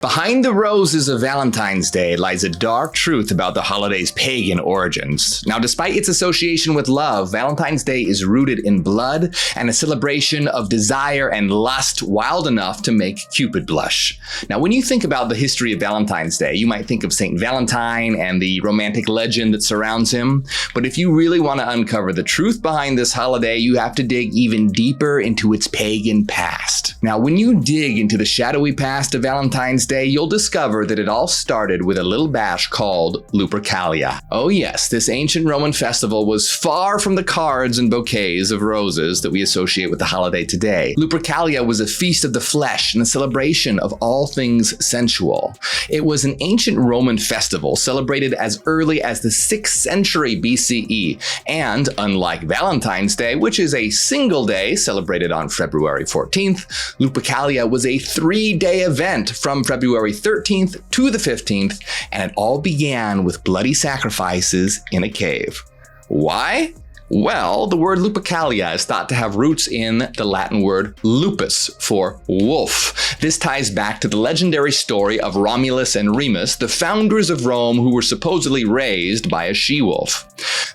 Behind the roses of Valentine's Day lies a dark truth about the holiday's pagan origins. Now, despite its association with love, Valentine's Day is rooted in blood and a celebration of desire and lust wild enough to make Cupid blush. Now, when you think about the history of Valentine's Day, you might think of Saint Valentine and the romantic legend that surrounds him. But if you really want to uncover the truth behind this holiday, you have to dig even deeper into its pagan past. Now, when you dig into the shadowy past of Valentine's Day, you'll discover that it all started with a little bash called Lupercalia. Oh yes, this ancient Roman festival was far from the cards and bouquets of roses that we associate with the holiday today. Lupercalia was a feast of the flesh and a celebration of all things sensual. It was an ancient Roman festival celebrated as early as the 6th century BCE, and unlike Valentine's Day, which is a single day celebrated on February 14th, Lupercalia was a 3-day event from February 13th to the 15th, and it all began with bloody sacrifices in a cave. Why? Well, the word Lupercalia is thought to have roots in the Latin word lupus for wolf. This ties back to the legendary story of Romulus and Remus, the founders of Rome who were supposedly raised by a she-wolf.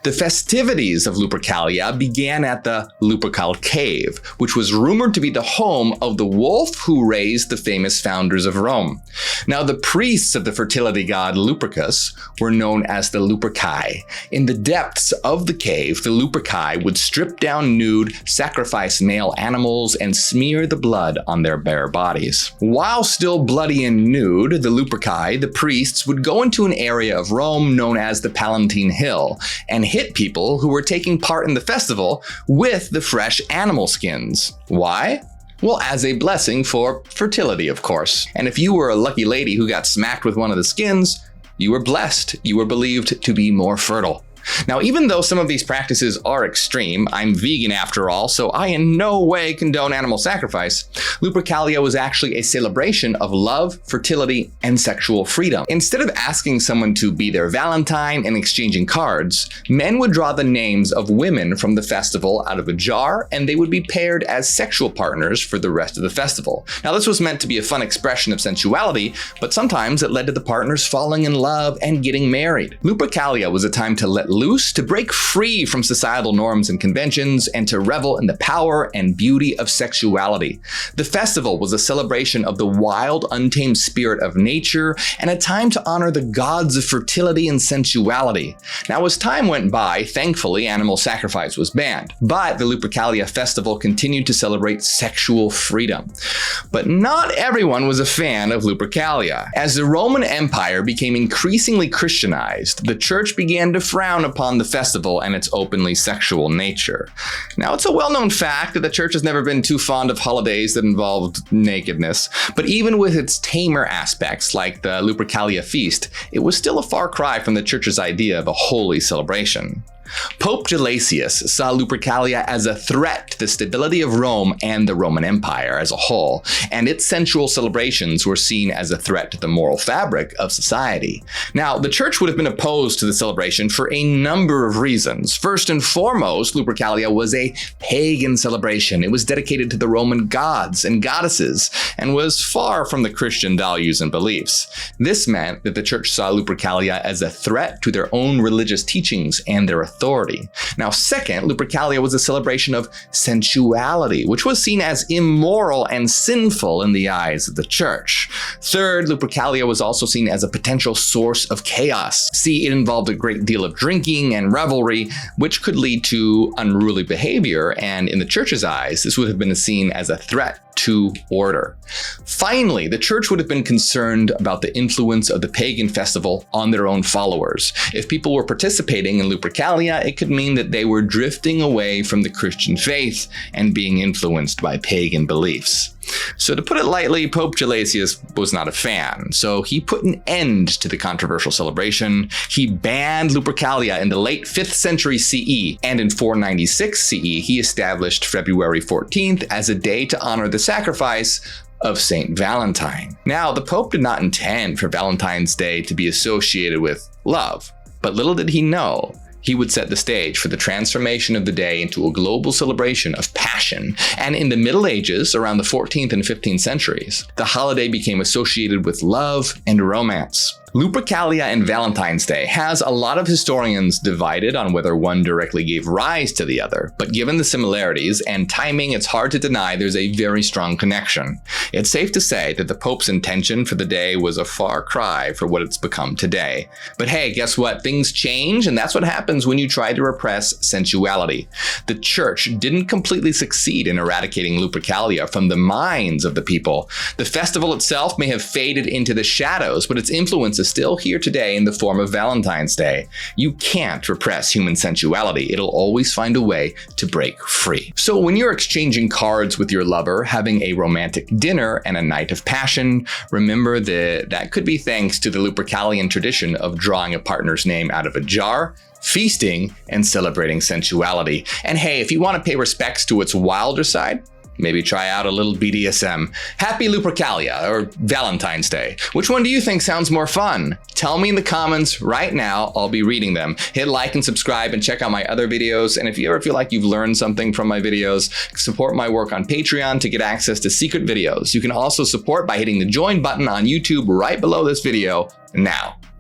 The festivities of Lupercalia began at the Lupercal Cave, which was rumored to be the home of the wolf who raised the famous founders of Rome. Now, the priests of the fertility god Lupercus were known as the Luperci. In the depths of the cave, the Luperci would strip down nude, sacrifice male animals, and smear the blood on their bare bodies. While still bloody and nude, the Luperci, the priests, would go into an area of Rome known as the Palatine Hill and hit people who were taking part in the festival with the fresh animal skins. Why? Well, as a blessing for fertility, of course. And if you were a lucky lady who got smacked with one of the skins, you were blessed. You were believed to be more fertile. Now, even though some of these practices are extreme, I'm vegan after all, so I in no way condone animal sacrifice, Lupercalia was actually a celebration of love, fertility, and sexual freedom. Instead of asking someone to be their Valentine and exchanging cards, men would draw the names of women from the festival out of a jar, and they would be paired as sexual partners for the rest of the festival. Now, this was meant to be a fun expression of sensuality, but sometimes it led to the partners falling in love and getting married. Lupercalia was a time to let loose, to break free from societal norms and conventions, and to revel in the power and beauty of sexuality. The festival was a celebration of the wild, untamed spirit of nature, and a time to honor the gods of fertility and sensuality. Now, as time went by, thankfully, animal sacrifice was banned, but the Lupercalia festival continued to celebrate sexual freedom. But not everyone was a fan of Lupercalia. As the Roman Empire became increasingly Christianized, the church began to frown upon the festival and its openly sexual nature. Now, it's a well-known fact that the church has never been too fond of holidays that involved nakedness, but even with its tamer aspects like the Lupercalia feast, it was still a far cry from the church's idea of a holy celebration. Pope Gelasius saw Lupercalia as a threat to the stability of Rome and the Roman Empire as a whole, and its sensual celebrations were seen as a threat to the moral fabric of society. Now, the church would have been opposed to the celebration for a number of reasons. First and foremost, Lupercalia was a pagan celebration. It was dedicated to the Roman gods and goddesses, and was far from the Christian values and beliefs. This meant that the church saw Lupercalia as a threat to their own religious teachings and their authority. Now, second, Lupercalia was a celebration of sensuality, which was seen as immoral and sinful in the eyes of the church. Third, Lupercalia was also seen as a potential source of chaos. See, it involved a great deal of drinking and revelry, which could lead to unruly behavior, and in the church's eyes, this would have been seen as a threat to order. Finally, the church would have been concerned about the influence of the pagan festival on their own followers. If people were participating in Lupercalia, it could mean that they were drifting away from the Christian faith and being influenced by pagan beliefs. So to put it lightly, Pope Gelasius was not a fan, so he put an end to the controversial celebration. He banned Lupercalia in the late 5th century CE, and in 496 CE, he established February 14th as a day to honor the sacrifice of Saint Valentine. Now, the Pope did not intend for Valentine's Day to be associated with love, but little did he know, He would set the stage for the transformation of the day into a global celebration of passion. And in the Middle Ages, around the 14th and 15th centuries, the holiday became associated with love and romance. Lupercalia and Valentine's Day has a lot of historians divided on whether one directly gave rise to the other, but given the similarities and timing, it's hard to deny there's a very strong connection. It's safe to say that the Pope's intention for the day was a far cry for what it's become today. But hey, guess what? Things change, and that's what happens when you try to repress sensuality. The church didn't completely succeed in eradicating Lupercalia from the minds of the people. The festival itself may have faded into the shadows, but its influence is still here today in the form of Valentine's Day. You can't repress human sensuality. It'll always find a way to break free. So when you're exchanging cards with your lover, having a romantic dinner and a night of passion, remember that could be thanks to the Lupercalian tradition of drawing a partner's name out of a jar, feasting, and celebrating sensuality. And hey, if you want to pay respects to its wilder side, maybe try out a little BDSM. Happy Lupercalia or Valentine's Day. Which one do you think sounds more fun? Tell me in the comments right now. I'll be reading them. Hit like and subscribe and check out my other videos. And if you ever feel like you've learned something from my videos, support my work on Patreon to get access to secret videos. You can also support by hitting the join button on YouTube right below this video now.